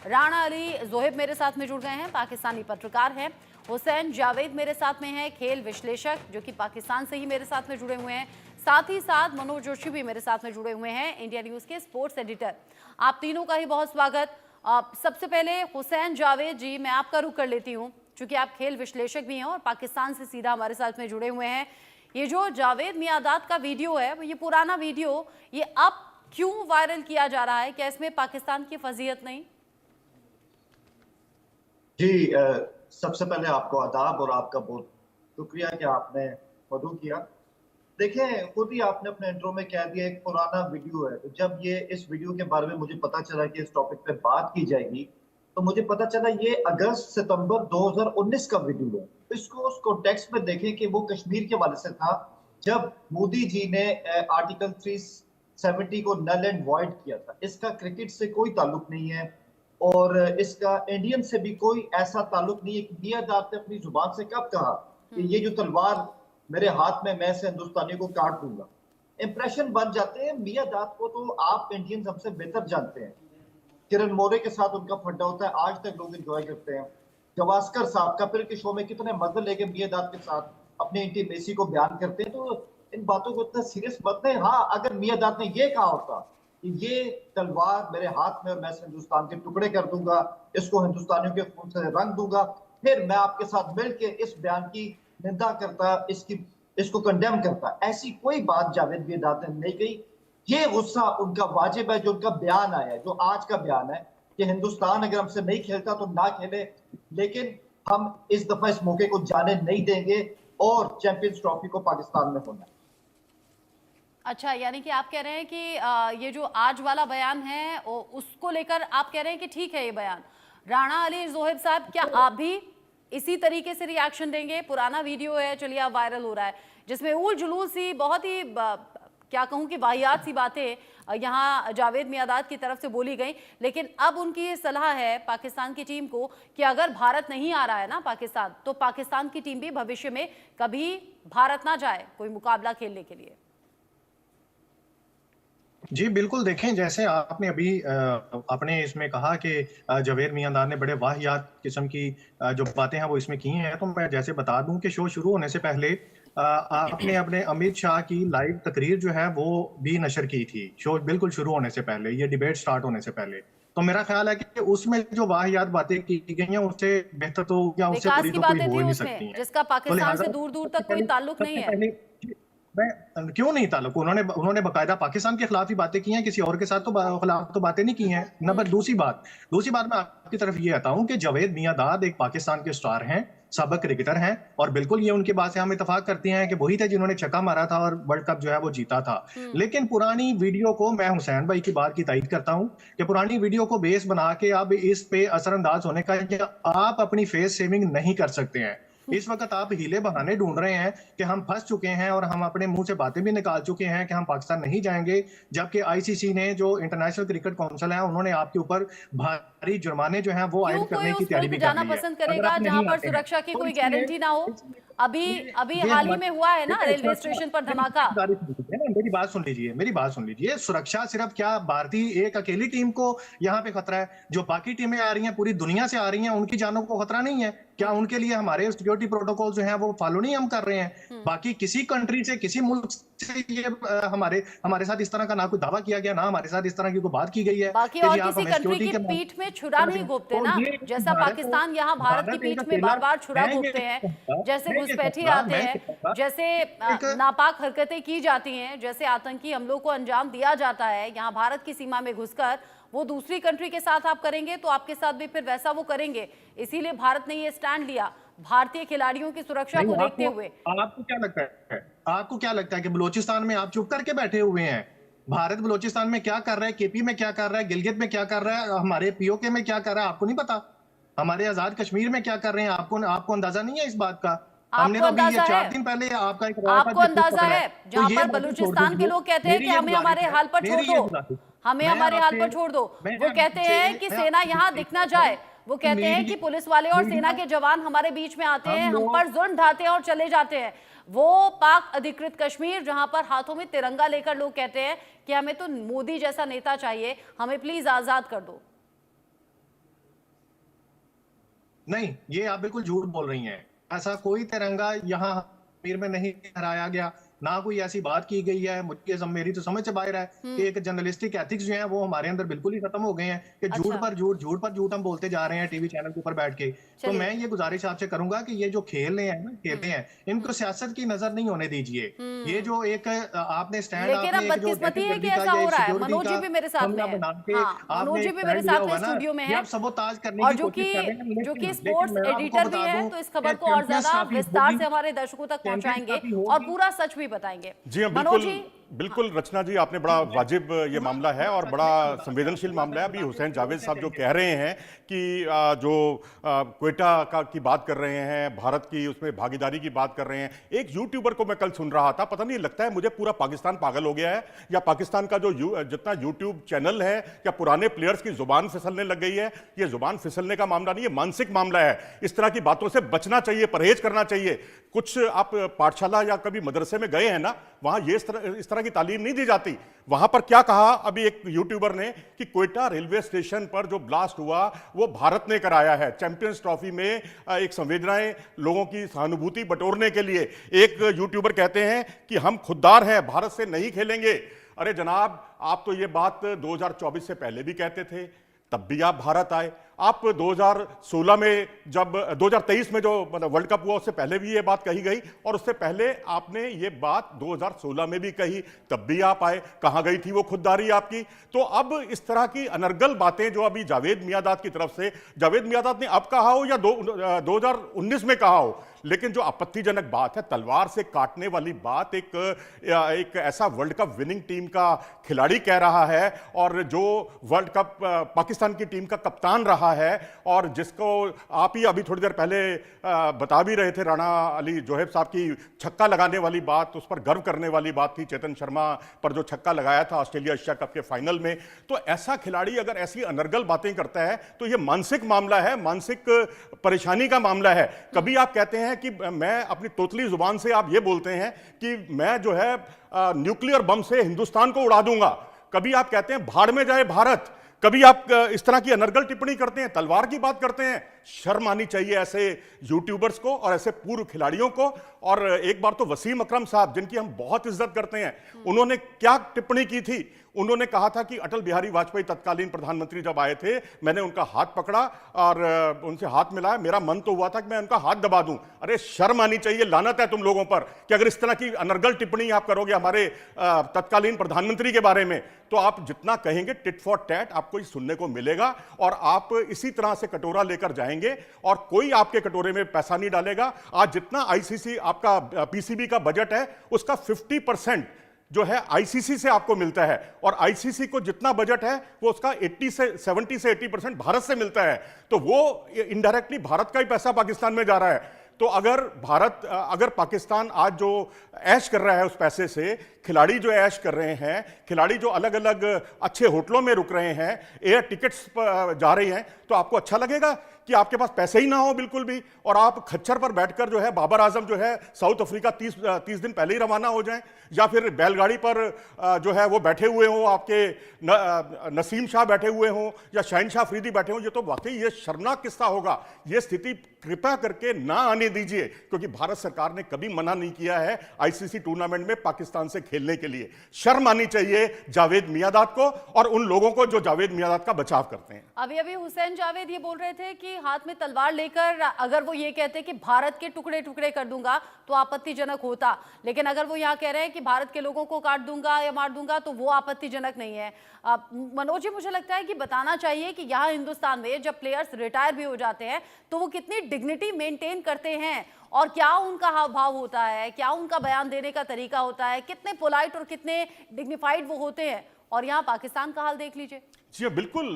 राणा अली जोहेब मेरे साथ में जुड़ गए हैं, पाकिस्तानी पत्रकार हैं। हुसैन जावेद मेरे साथ में हैं, खेल विश्लेषक, जो कि पाकिस्तान से ही मेरे साथ में जुड़े हुए हैं। साथ ही साथ मनोज जोशी भी मेरे साथ में जुड़े हुए हैं, इंडिया न्यूज़ के स्पोर्ट्स एडिटर। आप तीनों का ही बहुत स्वागत। सबसे पहले हुसैन जावेद जी, मैं आपका रुख कर लेती हूँ, चूंकि आप खेल विश्लेषक भी हैं और पाकिस्तान से सीधा हमारे साथ में जुड़े हुए हैं। ये जो जावेद मियांदाद का वीडियो है, ये पुराना वीडियो, ये अब क्यों वायरल किया जा रहा है? क्या इसमें पाकिस्तान की फजीहत नहीं? जी, सबसे पहले आपको आदाब और आपका बहुत शुक्रिया कि आपने मदू किया। देखें, खुद ही आपने अपने इंट्रो में कह दिया एक पुराना वीडियो है। तो जब ये इस वीडियो के बारे में मुझे पता चला कि इस टॉपिक पे बात की जाएगी, तो मुझे पता चला ये अगस्त सितंबर 2019 का वीडियो है। तो इसको उस कॉन्टेक्स्ट में देखें कि वो कश्मीर के हवाले से था, जब मोदी जी ने आर्टिकल 370 को नल एंड वॉइड किया था। इसका क्रिकेट से कोई ताल्लुक नहीं है और इसका इंडियन से भी कोई ऐसा ताल्लुक नहीं है कि मियांदाद ने अपनी जुबान से कब कहा कि ये जो तलवार मेरे हाथ में, मैं से हिंदुस्तानी को काट दूंगा। इंप्रेशन बन जाते हैं। मियांदाद को तो आप इंडियंस हमसे बेहतर जानते हैं। किरण मोरे के साथ उनका फड्डा होता है, आज तक लोग एंजॉय करते हैं। गवास्कर साहब कपिल के शो में कितने मजे लेके मियांदाद के साथ अपनी इंटीमेसी को बयान करते हैं। तो इन बातों को इतना सीरियस मत लें। हाँ, अगर मियांदाद ने ये कहा होता कि ये तलवार मेरे हाथ में और मैं हिंदुस्तान के टुकड़े कर दूंगा, इसको हिंदुस्तानियों के खून से रंग दूंगा, फिर मैं आपके साथ मिलकर इस बयान की निंदा करता, इसको कंडेम करता। ऐसी कोई बात जावेद मियांदाद ने नहीं कही। ये गुस्सा उनका वाजिब है जो उनका बयान आया है, जो आज का बयान है कि हिंदुस्तान अगर हमसे नहीं खेलता तो ना खेले, लेकिन हम इस दफा इस मौके को जाने नहीं देंगे और चैंपियंस ट्रॉफी को पाकिस्तान में होना है। अच्छा, यानी कि आप कह रहे हैं कि ये जो आज वाला बयान है उसको लेकर आप कह रहे हैं कि ठीक है ये बयान। राणा अली जोहेब साहब, क्या आप भी इसी तरीके से रिएक्शन देंगे? पुराना वीडियो है, चलिए अब वायरल हो रहा है, जिसमें उल जुलूल सी, बहुत ही क्या कहूँ कि वाहियात सी बातें यहाँ जावेद मियांदाद की तरफ से बोली गई। लेकिन अब उनकी ये सलाह है पाकिस्तान की टीम को कि अगर भारत नहीं आ रहा है ना पाकिस्तान, तो पाकिस्तान की टीम भी भविष्य में कभी भारत ना जाए कोई मुकाबला खेलने के लिए। जी बिल्कुल, देखें जैसे आपने अभी अपने इसमें कहा कि जावेद मियांदाद ने बड़े वाहियात किस्म की जो बातें हैं वो इसमें की हैं, तो मैं जैसे बता दूं कि शो शुरू होने से पहले आपने अपने अमित शाह की लाइव तकरीर जो है वो भी नशर की थी, शो बिल्कुल शुरू होने से पहले, ये डिबेट स्टार्ट होने से पहले। तो मेरा ख्याल है कि उसमें जो वाहियात बातें की गई हैं उससे बेहतर तो या उससे बुरी तो कोई हो ही नहीं सकती हैं, जिसका पाकिस्तान से दूर दूर तक कोई ताल्लुक नहीं है। मैं क्यों नहीं ताल्लुक, उन्होंने बकायदा पाकिस्तान के खिलाफ ही बातें की हैं, किसी और के साथ तो खिलाफ तो बातें नहीं की हैं। नंबर दूसरी बात मैं आपकी तरफ ये आता हूं कि जावेद मियांदाद एक पाकिस्तान के स्टार हैं, साबिक क्रिकेटर हैं, और बिल्कुल ये उनकी बात से हम इत्तेफाक करते हैं कि वही थे जिन्होंने छक्का मारा था और वर्ल्ड कप जो है वो जीता था। लेकिन पुरानी वीडियो को, मैं हुसैन भाई की बात की तायीद करता हूं कि पुरानी वीडियो को बेस बना के अब इस पे असरअंदाज होने का, आप अपनी फेस सेविंग नहीं कर सकते हैं। इस वक्त आप हीले बहाने ढूंढ रहे हैं कि हम फंस चुके हैं और हम अपने मुंह से बातें भी निकाल चुके हैं कि हम पाकिस्तान नहीं जाएंगे, जबकि आईसीसी ने, जो इंटरनेशनल क्रिकेट काउंसिल है, उन्होंने आपके ऊपर भारी जुर्माने जो हैं वो आयद करने की तैयारी भी कर ली है। पसंद करेगा जहां पर सुरक्षा की कोई गारंटी ना हो। अभी हाल ही में हुआ है ना रेलवे स्टेशन पर धमाका। मेरी बात सुन लीजिए। सुरक्षा सिर्फ क्या भारतीय एक अकेली टीम को यहाँ पे खतरा है? जो बाकी टीमें आ रही हैं, पूरी दुनिया से आ रही हैं, उनकी जानों को खतरा नहीं है क्या? उनके लिए हमारे सिक्योरिटी प्रोटोकॉल जो हैं वो फॉलो नहीं हम कर रहे हैं? बाकी किसी कंट्री से, किसी मुल्क से ये हमारे साथ इस तरह का ना कोई दावा किया गया, ना हमारे साथ इस तरह की कोई बात की गई है। बाकी और किसी कंट्री की पीठ में छुरा नहीं घोंपते ना, जैसा पाकिस्तान यहाँ भारत की पीठ में बार बार छुरा घोंपते हैं, जैसे घुसपैठी आते हैं, जैसे नापाक हरकतें की जाती हैं, जैसे आतंकी हमलों को अंजाम दिया जाता है यहाँ भारत की सीमा में घुसकर, वो दूसरी कंट्री के साथ आप करेंगे तो आपके साथ भी फिर वैसा वो करेंगे। इसीलिए भारत ने ये स्टैंड लिया भारतीय खिलाड़ियों की सुरक्षा को देखते हुए। आपको क्या लगता है कि बलूचिस्तान में आप चुप करके बैठे हुए हैं? भारत बलूचिस्तान में क्या कर रहा है, केपी में क्या कर रहा है, गिलगित में क्या कर रहा है, हमारे पीओके में क्या कर रहा है, आपको नहीं पता? हमारे आजाद कश्मीर में क्या कर रहे हैं, आपको अंदाजा नहीं है इस बात का? हमने तो अभी ये 4 दिन पहले आपको अंदाजा है, जहां पर बलूचिस्तान के लोग कहते हैं कि हमें हमारे हाल पर छोड़ दो, हमें हमारे हाल पर छोड़ दो। वो कहते हैं कि सेना यहाँ दिख ना जाए, वो कहते हैं कि पुलिस वाले और सेना के जवान हमारे बीच में आते हैं, हम पर जुल्म ढाते हैं और चले जाते हैं। वो पाक अधिकृत कश्मीर जहां पर हाथों में तिरंगा लेकर लोग कहते हैं कि हमें तो मोदी जैसा नेता चाहिए, हमें प्लीज आजाद कर दो। नहीं, ये आप बिल्कुल झूठ बोल रही हैं। ऐसा कोई तिरंगा यहाँ कश्मीर में नहीं फहराया गया, ना कोई ऐसी बात की गई है। मेरी तो समझ से बाहर है कि एक जर्नलिस्टिक एथिक्स जो है वो हमारे अंदर बिल्कुल ही खत्म हो गए हैं कि अच्छा। झूठ पर झूठ हम बोलते जा रहे हैं टीवी चैनल के ऊपर बैठ के। तो चलिए। मैं ये गुजारिश आपसे करूंगा कि ये जो खेल रहे हैं ना, खेलते हैं, इनको सियासत की नजर नहीं होने दीजिए। ये जो एक आपने स्टैंड, लेकिन अब आपने एक जो बदकिस्मती है कि दहशतगर्दी का ऐसा या हो एक रहा है। सिक्योरिटी मनोज जी का भी मेरे साथ में हमला है। बना के हाँ, आपने मनोज जी एक भी मेरे स्टैंड लिया साथ में हुआ है ना, स्टूडियो में ये है, आप सबोताज करने और की कोशिश कर रहे हैं। जो कि लेकिन स्पोर्ट्स मैं आपको एडिटर भी बता हैं, दूं तो इस कि खबर को और चैंपियंस ज्यादा ट्रॉफी विस्तार होगी, से हमारे दर्शकों तक चैंपियंस पहुंचाएंगे ट्रॉफी और होगी। पूरा सच भी बताएंगे। जी हाँ, मनोज बिल्कुल जी, बिल्कुल रचना जी, आपने बड़ा वाजिब ये मामला है और बड़ा संवेदनशील मामला है। अभी हुसैन जावेद साहब जो कह रहे हैं कि जो क्वेटा की बात कर रहे हैं, भारत की उसमें भागीदारी की बात कर रहे हैं। एक यूट्यूबर को मैं कल सुन रहा था, पता नहीं लगता है मुझे पूरा पाकिस्तान पागल हो गया है या पाकिस्तान का जो जितना यूट्यूब चैनल है या पुराने प्लेयर्स की जुबान फिसलने लग गई है। ये जुबान फिसलने का मामला नहीं है, मानसिक मामला है। इस तरह की बातों से बचना चाहिए, परहेज करना चाहिए। कुछ आप पाठशाला या कभी मदरसे में गए हैं ना, वहां ये इस तरह की तालीम नहीं दी जाती। वहां पर क्या कहा अभी एक यूट्यूबर ने कि क्वेटा रेलवे स्टेशन पर जो ब्लास्ट हुआ वो भारत ने कराया है। चैंपियंस ट्रॉफी में एक संवेदनाएं, लोगों की सहानुभूति बटोरने के लिए एक यूट्यूबर कहते हैं कि हम खुददार हैं, भारत से नहीं खेलेंगे। अरे जनाब, आप तो ये बात 2024 से पहले भी कहते थे, तब भी आप भारत आए। आप 2016 में, जब 2023 में जो मतलब वर्ल्ड कप हुआ, उससे पहले भी ये बात कही गई और उससे पहले आपने ये बात 2016 में भी कही, तब भी आप आए। कहां गई थी वो खुददारी आपकी? तो अब इस तरह की अनर्गल बातें जो अभी जावेद मियांदाद की तरफ से, जावेद मियांदाद ने अब कहा हो या 2019 में कहा हो, लेकिन जो आपत्तिजनक बात है, तलवार से काटने वाली बात, एक ऐसा वर्ल्ड कप विनिंग टीम का खिलाड़ी कह रहा है और जो वर्ल्ड कप पाकिस्तान की टीम का कप्तान रहा है और जिसको आप ही अभी थोड़ी देर पहले बता भी रहे थे, राणा अली जोहेब साहब की छक्का लगाने वाली बात, उस पर गर्व करने वाली बात थी, चेतन शर्मा पर जो छक्का लगाया था ऑस्ट्रेलिया एशिया कप के फाइनल में। तो ऐसा खिलाड़ी अगर ऐसी अनर्गल बातें करता है तो यह मानसिक मामला है, मानसिक परेशानी का मामला है। कभी आप कहते हैं कि मैं अपनी तोतली जुबान से आप ये बोलते हैं कि मैं जो है न्यूक्लियर बम से हिंदुस्तान को उड़ा दूंगा। कभी आप कहते हैं भाड़ में जाए भारत। कभी आप इस तरह की अनर्गल टिप्पणी करते हैं, तलवार की बात करते हैं। शर्म आनी चाहिए ऐसे यूट्यूबर्स को और ऐसे पूर्व खिलाड़ियों को। और एक बार तो वसीम अकरम साहब, जिनकी हम बहुत इज्जत करते हैं, उन्होंने क्या टिप्पणी की थी? उन्होंने कहा था कि अटल बिहारी वाजपेयी तत्कालीन प्रधानमंत्री जब आए थे, मैंने उनका हाथ पकड़ा और उनसे हाथ मिलाया, मेरा मन तो हुआ था कि मैं उनका हाथ दबा दूं। अरे शर्म आनी चाहिए, लानत है तुम लोगों पर कि अगर इस तरह की अनर्गल टिप्पणी आप करोगे हमारे तत्कालीन प्रधानमंत्री के बारे में, तो आप जितना कहेंगे टिट फॉर टैट आपको सुनने को मिलेगा और आप इसी तरह से कटोरा लेकर जाएंगे और कोई आपके कटोरे में पैसा नहीं डालेगा। आज जितना आईसीसी आपका पीसीबी का बजट है, उसका 50% जो है आईसीसी से आपको मिलता है और आईसीसी को जितना बजट है वो उसका 70 से 80% भारत से मिलता है। तो वो इनडायरेक्टली भारत का ही पैसा पाकिस्तान में जा रहा है। तो अगर पाकिस्तान आज जो ऐश कर रहा है उस पैसे से, खिलाड़ी जो ऐश कर रहे हैं, खिलाड़ी जो अलग अलग अच्छे होटलों में रुक रहे हैं, एयर टिकट्स जा रही हैं, तो आपको अच्छा लगेगा कि आपके पास पैसे ही ना हो बिल्कुल भी और आप खच्चर पर बैठकर जो है बाबर आजम जो है साउथ अफ्रीका 30 दिन पहले ही रवाना हो जाएं, या फिर बैलगाड़ी पर जो है वो बैठे हुए हों, आपके नसीम शाह बैठे हुए हों या शाहीन शाह अफरीदी बैठे हों। ये तो वाकई ये शर्मनाक किस्सा होगा। ये स्थिति कृपया करके ना आने दीजिए, क्योंकि भारत सरकार ने कभी मना नहीं किया है आईसीसी टूर्नामेंट में पाकिस्तान से खेलने के लिए। शर्म आनी चाहिए जावेद मियांदाद को और उन लोगों को जो जावेद मियांदाद का बचाव करते हैं। अभी हुसैन जावेद ये बोल रहे थे कि हाथ में तलवार लेकर अगर वो ये कहते कि भारत के टुकड़े टुकड़े कर दूंगा तो आपत्तिजनक होता, लेकिन अगर वो यहाँ कह रहे हैं कि भारत के लोगों को काट दूंगा या मार दूंगा तो वो आपत्तिजनक नहीं है। मनोज जी, मुझे लगता है कि बताना चाहिए कि यहाँ हिंदुस्तान में जब प्लेयर्स रिटायर भी हो जाते हैं तो वो कितनी डिग्निटी मेंटेन करते हैं और क्या उनका हाव भाव होता है, क्या उनका बयान देने का तरीका होता है, कितने पोलाइट और कितने डिग्निफाइड वो होते हैं। और यहाँ पाकिस्तान का हाल देख लीजिए। जी बिल्कुल।